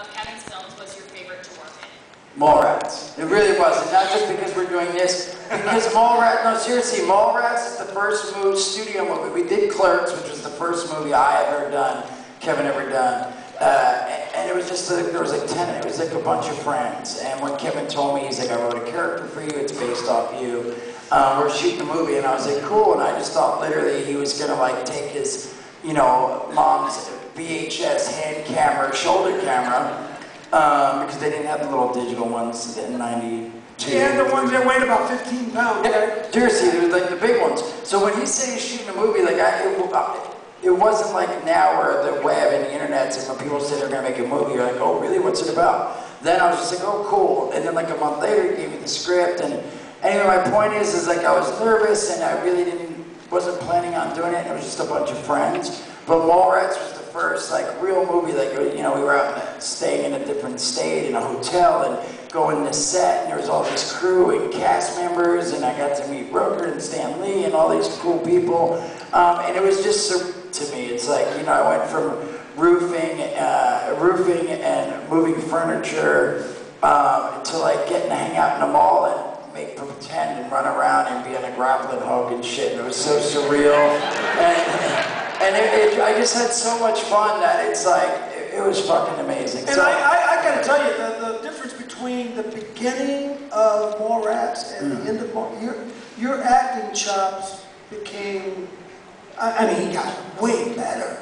of Kevin's films was your favorite to work in? Mallrats. It really was. And not just because we're doing this, because Mallrats, no seriously, Mallrats is the first studio movie. We did Clerks, which was the first movie I had ever done, Kevin ever done. And it was just, there was like 10, it was like a bunch of friends. And when Kevin told me, he's like, I wrote a character for you, it's based off you. We're shooting a movie, and I was like, cool. And I just thought literally he was gonna like take his, you know, mom's VHS hand camera, shoulder camera, because they didn't have the little digital ones in '92. Yeah, the ones that weighed about 15 pounds. Yeah, seriously, they were like the big ones. So when he said he's shooting a movie, like it wasn't like now where the web and the internet, and when people say they're gonna make a movie, you're like, oh really, what's it about? Then I was just like, oh cool. And then like a month later, he gave me the script, and anyway, my point is like I was nervous, and I really wasn't planning on doing it. It was just a bunch of friends. But Mallrats was the first like real movie. Like, you know, we were out staying in a different state in a hotel and going to set, and there was all this crew and cast members, and I got to meet Rooker and Stan Lee and all these cool people. And it was just to me, it's like, you know, I went from roofing and moving furniture to like getting to hang out in the mall and make pretend and run around and be on a grappling hook and shit. And it was so surreal. And I just had so much fun that it's like, it was fucking amazing. And so, I gotta tell you, the difference between the beginning of Mallrats and the end of Mallrats, your acting chops became, I mean, he got way better.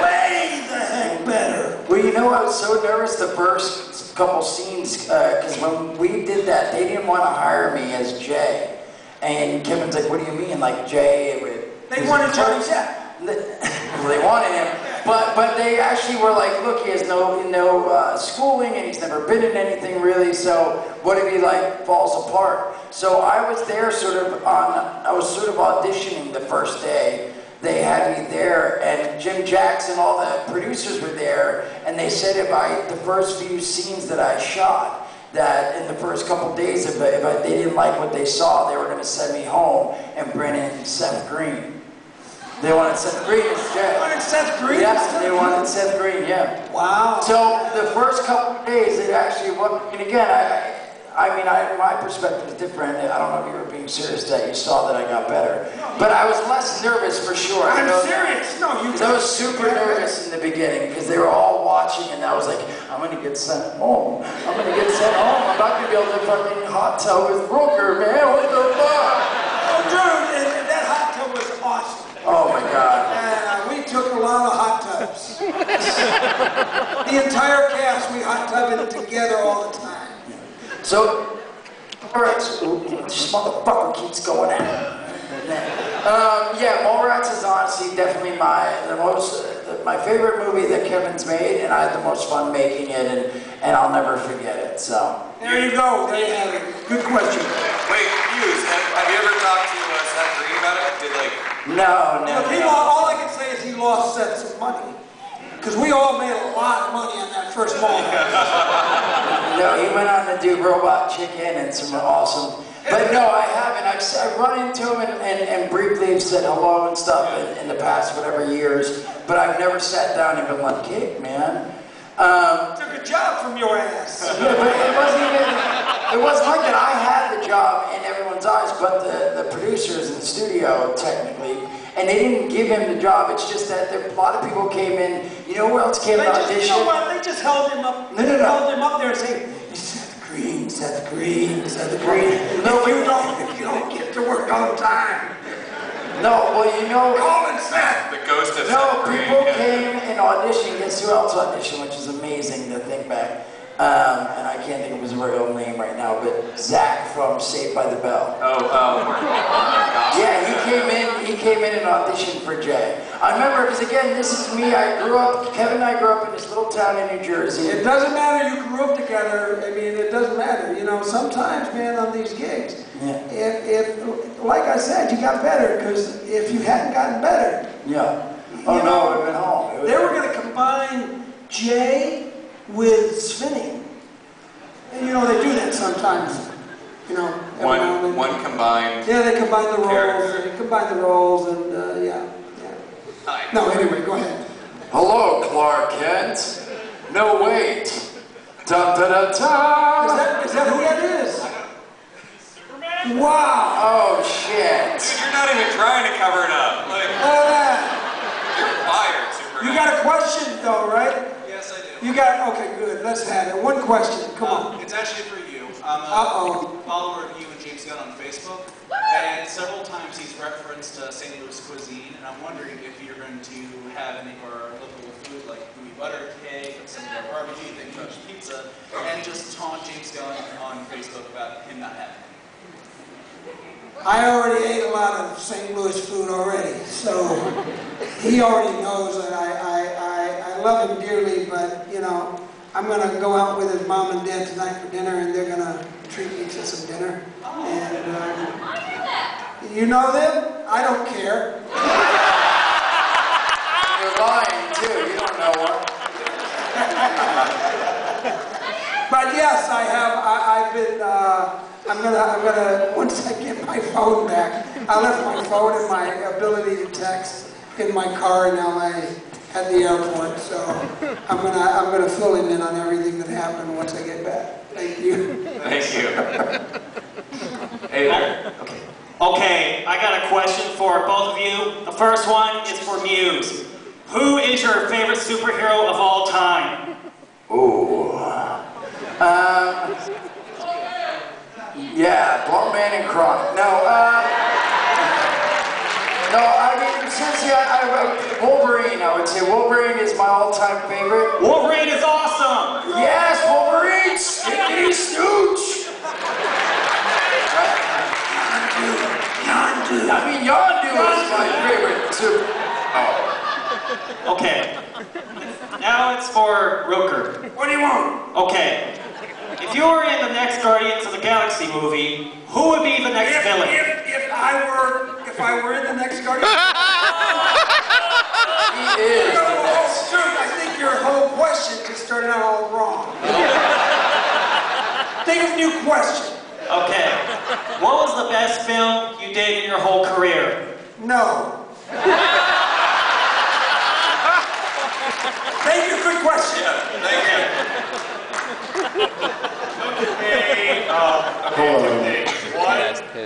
Way the heck better. Well, you know, I was so nervous the first couple scenes, because when we did that, they didn't want to hire me as Jay. And Kevin's like, what do you mean, like Jay? They wanted Johnny Depp. Well, they wanted him, but they actually were like, look, he has no schooling, and he's never been in anything really, so what if he like falls apart? So I was there I was sort of auditioning the first day. They had me there, and Jim Jackson, all the producers were there, and they said the first few scenes that I shot, that in the first couple days, if they didn't like what they saw, they were going to send me home and bring in Seth Green. They wanted Seth Green as Jay. They wanted Seth Green? Yeah, they wanted Seth Green, yeah. Wow. So the first couple of days, it actually wasn't, and again, I mean, my perspective is different. I don't know if you were being serious that you saw that I got better. But I was less nervous for sure. I'm serious. No, you. I was super nervous in the beginning because they were all watching, and I was like, I'm gonna get sent home. I'm gonna get sent home. I'm not gonna be able to fucking hot tub with Rooker, man. What the fuck? Oh, dude, that hot tub was awesome. Oh my God. We took a lot of hot tubs. The entire cast, we hot tubbed it together all the time. So, Mallrats, this motherfucker keeps going at it. Yeah, Mallrats is honestly definitely my favorite movie that Kevin's made, and I had the most fun making it, and I'll never forget it. So there you go. There you have it. Good question. Wait, Mewes, have you ever talked to Seth Green about it? No. Look, all I can say is he lost Seth some money. Because we all made a lot of money on that first ball. No, he went on to do Robot Chicken and some awesome. But no, I haven't. I've run into him and briefly said hello and stuff in the past whatever years. But I've never sat down and been like, "Kick, man." Took a job from your ass. Yeah, but it wasn't like that. I had the job in everyone's eyes, but the producers in the studio technically. And they didn't give him the job. It's just that a lot of people came in. You know who else came to audition? You know what? They just held him up. No. Held him up there and saying, Seth Green, Seth Green, Seth Green. No, if you don't get to work on time. No, well, you know. Call it Seth. The ghost of No, Seth Green. people came and auditioned. Guess who else auditioned, which is amazing to think back. And I can't think of his real name right now, but Zach from Saved by the Bell. Yeah, he came in and auditioned for Jay. I remember, because again, this is me, Kevin and I grew up in this little town in New Jersey. It doesn't matter, you grew up together, I mean, it doesn't matter. You know, sometimes, man, on these gigs, if like I said, you got better, because if you hadn't gotten better. Yeah. Oh no, I would have been home. They were going to combine Jay with Svinny. And you know, they do that sometimes. You know, one combined. Yeah, they combine the roles. Character. They combine the roles, and yeah. No, anyway, go ahead. Hello, Clark Kent. No, wait. Dun, dun, dun, dun. Is that who that is? Wow. Oh, shit. Dude, you're not even trying to cover it up. Like, you're fired, Superman. You got a question though, right? Yes, I do. You got, okay, good. Let's have it. One question. Come on. It's actually for you. I'm a follower of you and James Gunn on Facebook, and several times he's referenced St. Louis cuisine, and I'm wondering if you're going to have any of our local food, like gooey butter cake, some of our barbecue, things, fresh pizza, and just taunt James Gunn on Facebook about him not having it. I already ate a lot of St. Louis food already, so he already knows that I love him dearly, but, you know, I'm going to go out with his mom and dad tonight for dinner, and they're going to treat me to some dinner. And you know them? I don't care. You're lying, too. You don't know one. But yes, I have. I've been. I'm gonna. Once I get my phone back, I left my phone and my ability to text in my car in LA at the airport. So I'm gonna fill him in on everything that happened once I get back. Thank you. Thank you. Hey there. Okay. Okay, I got a question for both of you. The first one is for Mewes. Who is your favorite superhero of all time? Ooh. Yeah, Blow Man and Chronic. No, I mean, seriously, Wolverine, I would say. Wolverine is my all-time favorite. Wolverine is awesome! Yes, Wolverine! Sticky Stooch! Yondu. I mean, Yondu is my favorite too. Oh. Okay. Now it's for Rooker. What do you want? Okay. If you were in the next Guardians of the Galaxy movie, who would be the next villain? If I were in the next Guardian. He is the best. I think your whole question just started out all wrong. Think of a new question. Okay. What was the best film you did in your whole career? No. Thank you. Good question. Yeah, thank you. Okay, two things. One,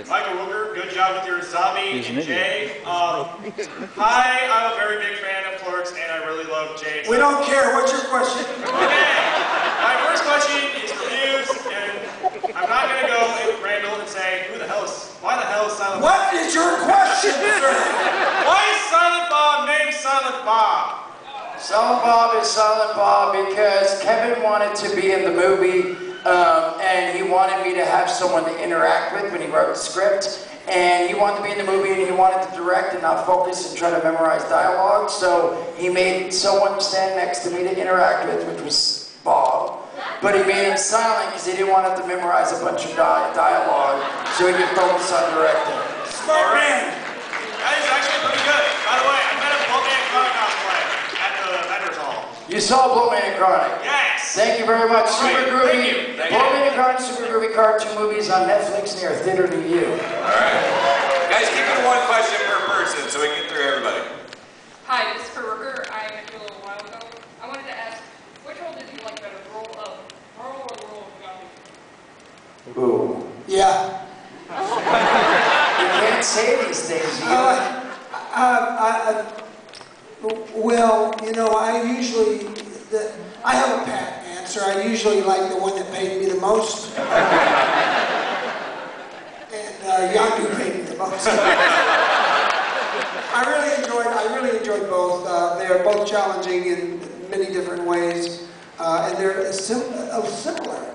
Michael Rooker, good job with your zombie and Jay. Hi, I'm a very big fan of Clerks, and I really love Jay. We don't care. What's your question? Okay, my first question is for Mewes, and I'm not going to go with Randall and say, why the hell is Silent Bob? What is your question, sir? Why is Silent Bob named Silent Bob? Silent Bob is Silent Bob because Kevin wanted to be in the movie and he wanted me to have someone to interact with when he wrote the script. And he wanted to be in the movie and he wanted to direct and not focus and try to memorize dialogue. So he made someone stand next to me to interact with, which was Bob. But he made him silent because he didn't want him to memorize a bunch of dialogue so he could focus on directing. Smart man. That is actually pretty good. By the way, I met a Blow Man Chronic cosplay at the vendors hall. You saw Blow Man and Chronic? Yes! Thank you very much. All right, Super groovy. thank you. Blow Man and Chronic, super groovy cartoon movies on Netflix near a theater near you. Alright. Guys, keep it to one question per person so we can get through everybody. Hi, this is for Rooker. I met you a little while ago. I wanted to ask, which role did you like better, the role of Pearl or the role of Gumby? Ooh. Yeah. You can't say these things. Well, you know, I have a pat answer. I usually like the one that paid me the most. And Yondu paid me the most. I really enjoyed both. They are both challenging in many different ways. And they're similar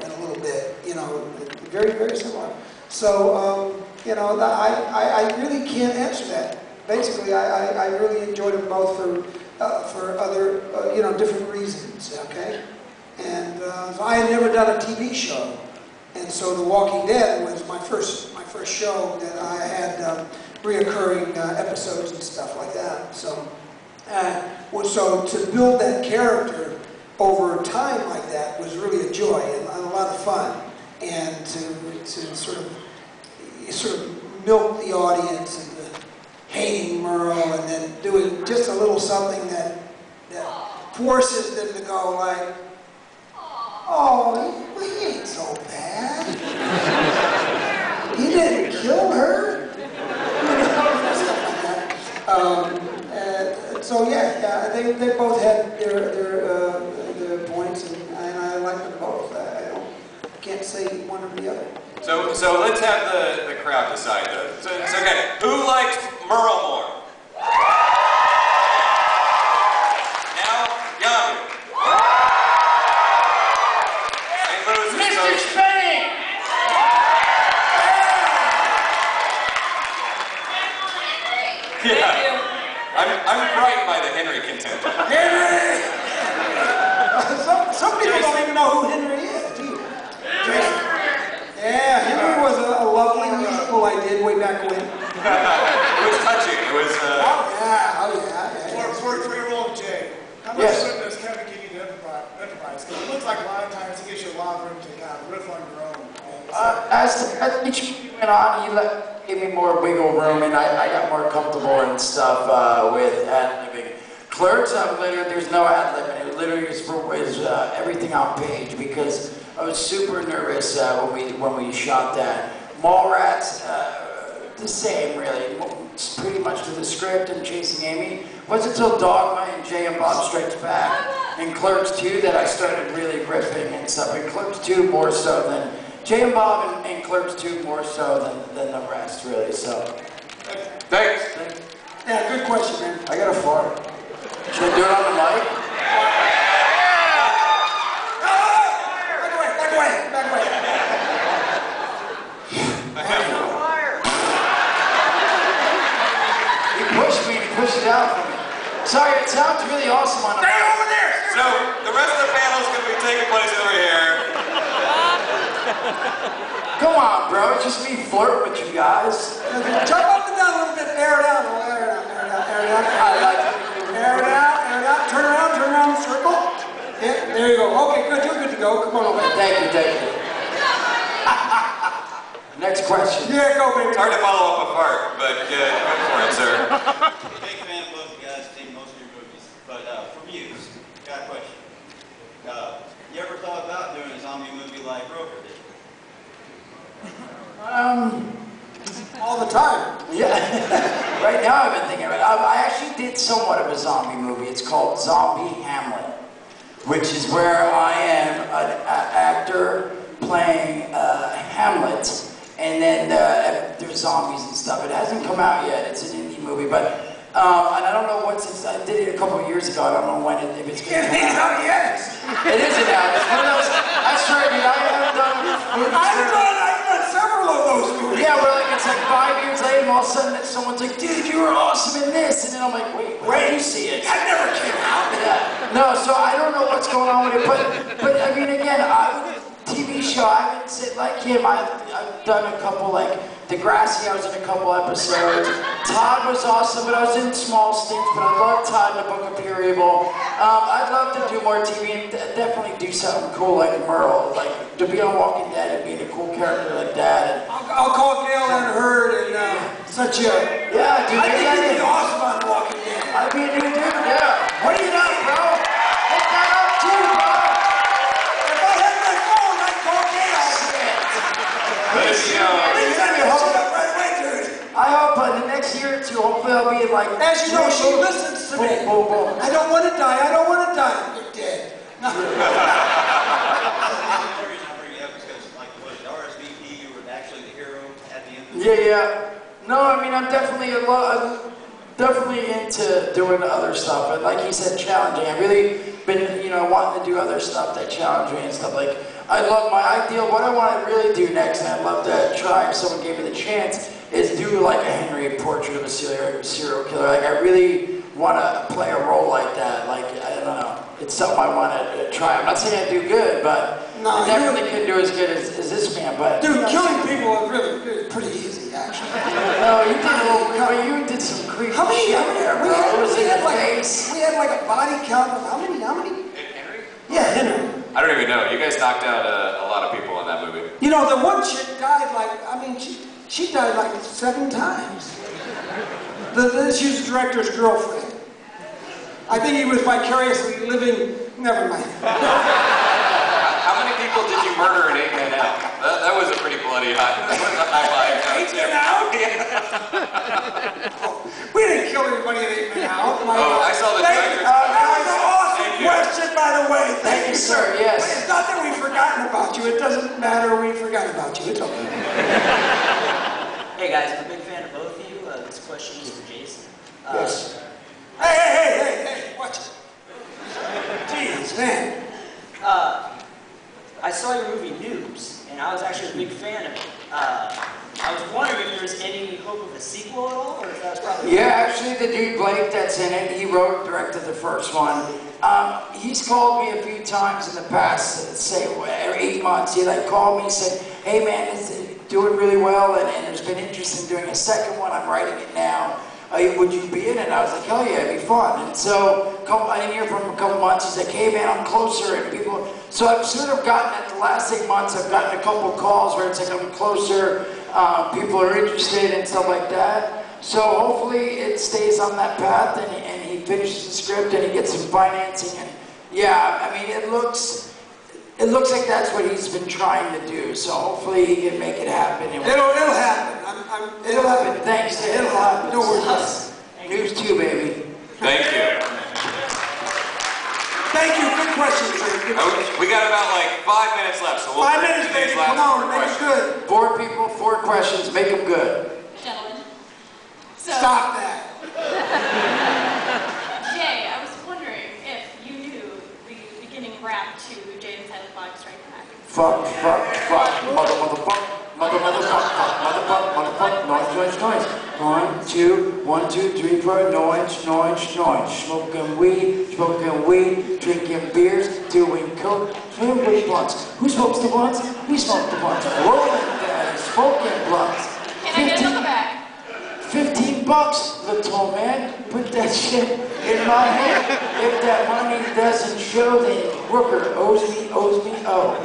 in a little bit, you know, very, very similar. So, you know, I really can't answer that. Basically, I really enjoyed them both for other, you know, different reasons, okay? And so I had never done a TV show. And so The Walking Dead was my first show that I had reoccurring episodes and stuff like that. So, so to build that character over time like that was really a joy and a lot of fun. And to sort of milk the audience and hating Merle and then doing just a little something that forces them to go like, oh, he ain't so bad. He didn't kill her. So yeah, they both had their points, and I like them both. I can't say one or the other. So let's have the crowd decide though. So it's okay. Who likes Merle more? Now, Yahoo. St. Louis is Mr. Spenning! Yeah. I'm frightened by the Henry content. Henry! Some people don't even know who Henry is, do you? Yeah, Henry was a lovely musical I did way back when. It was touching. It was. Oh yeah. For your role, Jay, how much room does Kevin give you to improvise? Because it looks like a lot of times he gives you a lot of room to kind of riff on your own. As each movie went on, he gave me more wiggle room, and I got more comfortable and stuff with ad-libbing. Clerks, there's no ad-libbing. It literally is everything on page, because I was super nervous when we shot that. Mallrats, the same really. It's pretty much to the script and Chasing Amy. It wasn't until Dogma and Jay and Bob Strikes Back and Clerks 2 that I started really riffing and stuff. And Clerks 2 more so than Jay and Bob and Clerks 2 more so than the rest, really. So, Thanks. Yeah, good question, man. I got a fart. Should I do it on the mic? Back away. He pushed me, he pushed it out for me. Sorry, it sounds really awesome on the mic. Stay over there! So the rest of the panel is going to be taking place over here. Come on, bro, it's just me flirting with you guys. Jump up and down a little bit, air it out. Air it out, turn around, circle. Yeah, there you go. Okay, good, you're good to go. Come on over. Thank you. Next question. Yeah, go, baby. It's hard to follow up a fart, but go for it, sir. Big fan of both you guys, seen most of your movies. But for Mewes, got a question. You ever thought about doing a zombie movie like Rooker did? All the time. Yeah. Right now I've been thinking about it. I actually did somewhat of a zombie movie. It's called Zombie Hamlet, which is where I am an actor playing Hamlet, and then there's zombies and stuff. It hasn't come out yet. It's an indie movie, but and I don't know I did it a couple of years ago. I don't know when if it's going to come out. Yes. It isn't out. It's one of those. That's right, dude. I haven't done movies. I've done several of those movies. Yeah, where like it's like 5 years later, and all of a sudden someone's like, "Dude, you were awesome in this," and then I'm like, "Wait, where did you see it?" That never came out. Yeah. No, so I don't know what's going on with it, but I mean, again, TV show. I haven't said like him. I've done a couple like Degrassi. I was in a couple episodes. Todd was awesome, but I was in small stints. But I love Todd in the Book of Pure Evil. I'd love to do more TV and definitely do something cool like Merle, like to be on Walking Dead and being a cool character like that. And, I'll call Gail and Hurd and such a. yeah, dude. I think he'd be awesome on Walking Dead. I'd be a new dude. Yeah. What do you know, bro? Hit that up too, bro. If I had my phone, I'd call Gail. I hope in the next year or two, hopefully I'll be in like. As you know, she listens to me. Boom, boom, boom. I don't want to die. You're dead. The only reason I bring it up is because, like, was it RSVP, you were actually the hero at the end of the Yeah. No, I mean, I'm definitely into doing other stuff. And like he said, challenging. I've really been, wanting to do other stuff that challenge me and stuff. Like, I love my ideal. What I want to really do next, and I'd love to try if someone gave me the chance, is do like a Henry portrait of a serial killer. Like, I really want to play a role like that. Like, I don't know. It's something I want to try. I'm not saying I do good, but I definitely couldn't do as good as this man. But dude, killing people is really pretty easy, actually. No, you did a little. You did some creepy shit there, bro. We had like a body count of how many? Henry? Yeah, Henry. I don't even know. You guys knocked out a lot of people in that movie. You know, the one chick died she died like 7 times. She was the director's girlfriend. I think he was vicariously living, never mind. How many people did you murder in 8 Men Out? That was a pretty bloody high five. 8 Men Out? Oh, we didn't kill anybody in 8 Men Out. I saw the director's cut. That was an awesome question, by the way. Thank you, sir. Yes. But it's not that we've forgotten about you. It doesn't matter. We forgot about you. It's okay. Hey guys, I'm a big fan of both of you. This question is for Jason. Yes. Hey, watch it. Jeez, man. I saw your movie Mewes, and I was actually a big fan of it. I was wondering if there's any hope of a sequel at all, or if that was probably... Yeah, actually, the dude Blake that's in it, he wrote and directed the first one. He's called me a few times in the past, say 8 months. He called me and said, hey man, it's doing really well, and there's been interest in doing a second one. I'm writing it now. Would you be in it? And I was like, hell yeah, it'd be fun. And so I didn't hear from him a couple months. He's like, hey man, I'm closer. And people, so I've sort of gotten, at the last 8 months, I've gotten a couple calls where it's like I'm closer. People are interested and stuff like that. So hopefully it stays on that path, and he finishes the script and he gets some financing. And yeah, I mean, it looks like that's what he's been trying to do. So hopefully he can make it happen. It'll happen. It'll happen. Thanks. It'll happen. Don't worry about it. News 2, baby. Thank you. Thank you. Good question, sir. We got about 5 minutes left, so we'll 5 minutes, baby. Come on, make it good. 4 people, 4 questions. Make them good. Gentlemen. So, Stop that. Jay, I was wondering if you knew the beginning rap to Jay and Silent Bob Strike Back. Fuck, motherfuck, noise. 1, 2, 1, 2, 3, 4, noise. Smoking weed, drinking beers, doing coke, smoking blunts. Who smokes the blunts? We smoke the blunts. Rolling daddy, smoking blunts. Can I get it on the back? $15, little man. Put that shit in my hand. If that money doesn't show, then Rooker owes me, oh.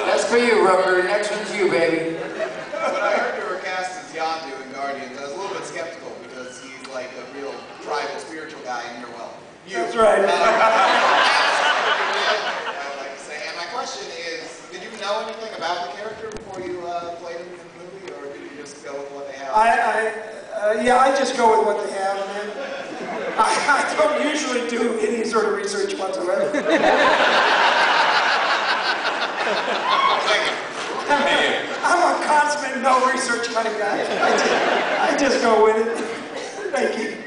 That's for you, Rooker. Next one's you, baby. When I heard you were cast as Yondu in Guardians, I was a little bit skeptical because he's like a real tribal spiritual guy, and you're, well, you. That's right. I would like to say, and my question is, did you know anything about the character before you played him in the movie, or did you just go with what they have? Yeah, I just go with what they have, man. I don't usually do any sort of research whatsoever. I'm a consummate no research kind of guy. I just go with it. Thank you.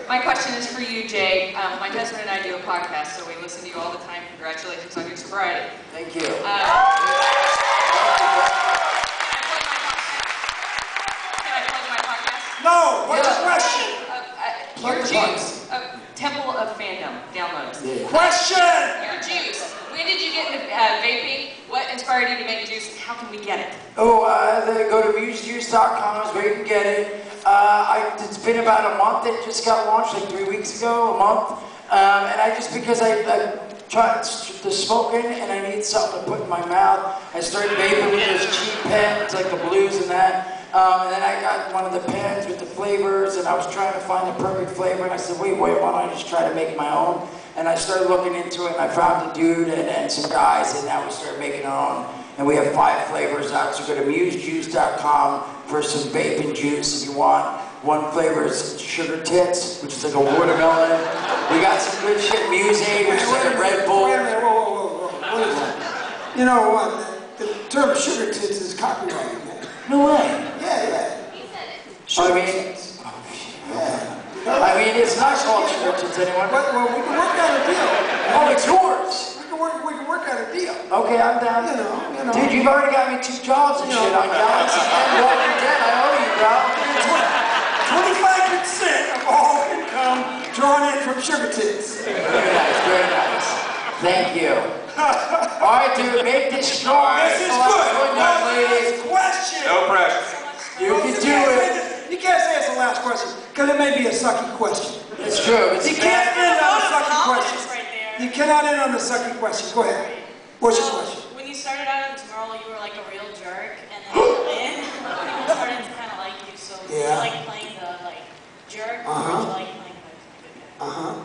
My question is for you, Jay. My husband and I do a podcast, so we listen to you all the time. Congratulations on your sobriety. Thank you. Can I plug my podcast? No, what's the question? Your juice. Temple of Fandom. Downloads. Yeah. Question! Your juice. When did you get into vaping? What inspired you to make juice, and how can we get it? Oh, go to micheal.com is where you can get it. It's been about a month. It just got launched 3 weeks ago, a month. And because I tried the smoking and I need something to put in my mouth, I started vaping with those cheap pens, like the blues and that. And then I got one of the pens with the flavors, and I was trying to find the perfect flavor. And I said, wait, why don't I just try to make my own? And I started looking into it, and I found a dude and some guys, and now we started making our own. And we have 5 flavors out, so go to mewesjuice.com for some vaping juice if you want. One flavor is sugar tits, which is like a watermelon. We got some good shit, Mewes, which is like a Red Bull. Wait a minute, whoa. What is that? You know what? The term sugar tits is copyrighted, man. No way. Yeah. I mean, it's not called sugar tits anymore. Well, we can work out a deal. Oh, it's yours. We can work out a deal. Okay, I'm down. You know. Dude, you've already got me 2 jobs and shit on Galaxy and Walking Dead. I owe you, bro. 25% of all income drawn in from sugar tits. Very nice. Thank you. All right, dude, make this strong. This is good. Young ladies. Question. No pressure. You can do it. You can't say it's the last question, because it may be a sucky question. It's true. You can't end on a sucky question. You cannot end on a sucky question. Go ahead. What's your question? When you started out as Merle, you were like a real jerk, and then people started to kind of like you. So do you like playing the like jerk, or do you like playing the good guy?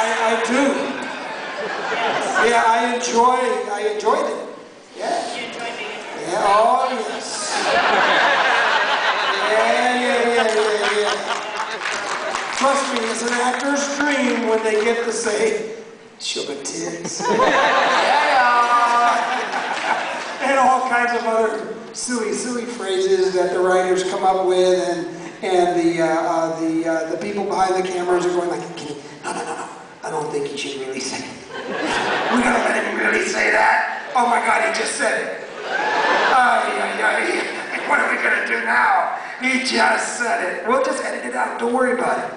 Yeah, I do. Yes. Yeah, I enjoyed it. Yeah. You enjoy being a jerk? Yeah, oh yes. Yeah. Trust me, it's an actor's dream when they get to say, sugar tits. And all kinds of other silly phrases that the writers come up with, and the people behind the cameras are going like, no, I don't think he should really say it. We're gonna let him really say that? Oh my God, he just said it. What are we gonna do now? He just said it. We'll just edit it out. Don't worry about it.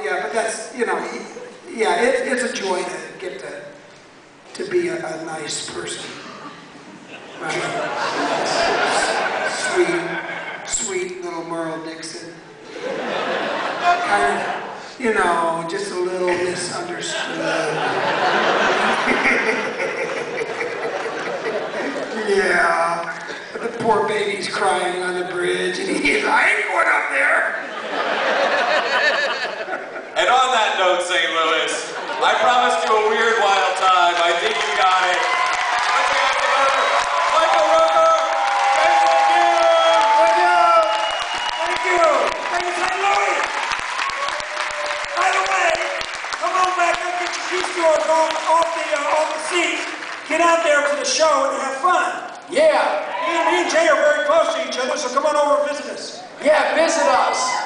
Yeah, but that's, it's a joy to get to be a nice person. Right? Sweet little Merle Dixon. Kind of, just a little misunderstood. Yeah. But the poor baby's crying on the bridge, and he's, I ain't going up there. And on that note, St. Louis, I promised you a weird, wild time. I think you got it. Let's get together. Michael Rooker, Jason Mewes. Thank you. Thank you, St. Louis. By the way, come on back up, get your shoe stores off the seats. Get out there for the show and have fun. Yeah. Me and Jay are very close to each other, so come on over and visit us. Yeah, visit us.